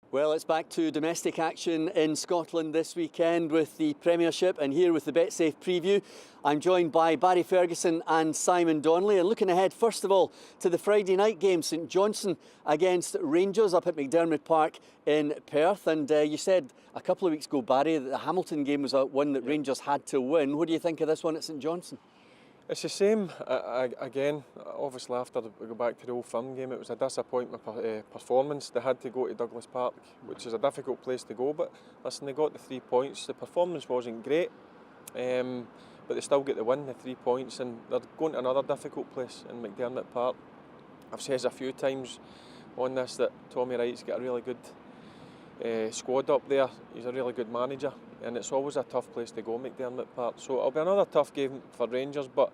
Well, it's back to domestic action in Scotland this weekend with the Premiership, and here with the BetSafe preview, I'm joined by Barry Ferguson and Simon Donnelly. And looking ahead, first of all, to the Friday night game, St Johnstone against Rangers up at McDermott Park in Perth. And you said a couple of weeks ago, Barry, that the Hamilton game was one that Rangers had to win. What do you think of this one at St Johnstone? It's the same. Again, obviously after we go back to the Old Firm game, it was a disappointment performance. They had to go to Douglas Park, which is a difficult place to go, but listen, they got the 3 points. The performance wasn't great, but they still get the win, the 3 points, and they're going to another difficult place in McDermott Park. I've said a few times on this that Tommy Wright's got a really good squad up there. He's a really good manager, and it's always a tough place to go, McDermott Park. So it'll be another tough game for Rangers, but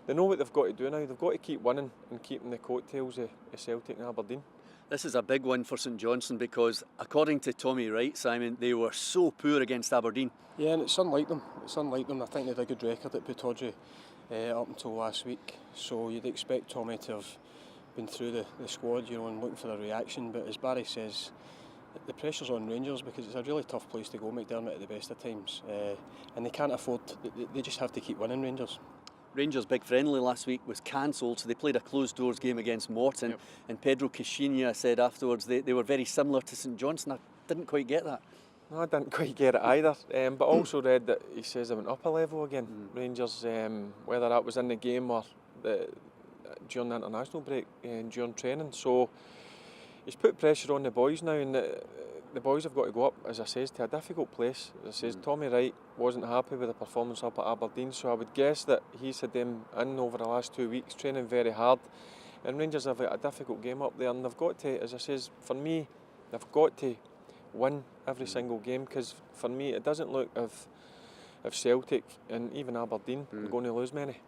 they know what they've got to do now. They've got to keep winning and keeping the coattails of Celtic and Aberdeen. This is a big one for St Johnstone because, according to Tommy Wright, Simon, they were so poor against Aberdeen. Yeah, and it's unlike them. I think they had a good record at Pittodrie up until last week. So you'd expect Tommy to have been through the squad, and looking for a reaction. But as Barry says, the pressure's on Rangers because it's a really tough place to go, McDermott, at the best of times, and they can't afford. They just have to keep winning, Rangers. Rangers' big friendly last week was cancelled, so they played a closed-doors game against Morton. Yep. And Pedro Caixinha said afterwards they were very similar to St Johnstone. I didn't quite get that. No, I didn't quite get it either. But also read that he says they went up a level again. Rangers, whether that was in the game or during the international break and during training. So he's put pressure on the boys now, and the boys have got to go up, as I says, to a difficult place. As I says, Tommy Wright wasn't happy with the performance up at Aberdeen, so I would guess that he's had them in over the last 2 weeks, training very hard. And Rangers have a difficult game up there, and they've got to, as I says, for me, they've got to win every single game, because for me it doesn't look if Celtic and even Aberdeen are going to lose many.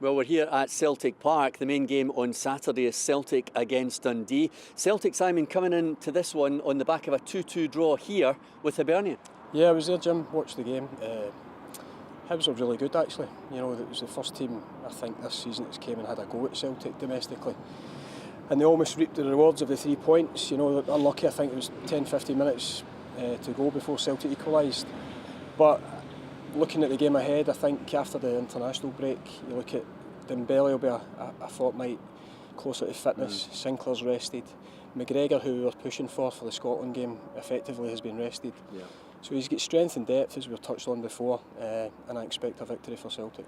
Well, we're here at Celtic Park. The main game on Saturday is Celtic against Dundee. Celtic, Simon, coming into this one on the back of a 2-2 draw here with Hibernian. Yeah, I was there, Jim, watched the game. Hibs were really good, actually. It was the first team, I think, this season that's came and had a go at Celtic domestically. And they almost reaped the rewards of the 3 points. They're unlucky, I think it was 10-15 minutes to go before Celtic equalised. But looking at the game ahead, I think after the international break, you look at Donnelly will be a fortnight closer to fitness. Sinclair's rested. McGregor, who we were pushing for the Scotland game, effectively has been rested. Yeah. So he's got strength and depth, as we've touched on before, and I expect a victory for Celtic.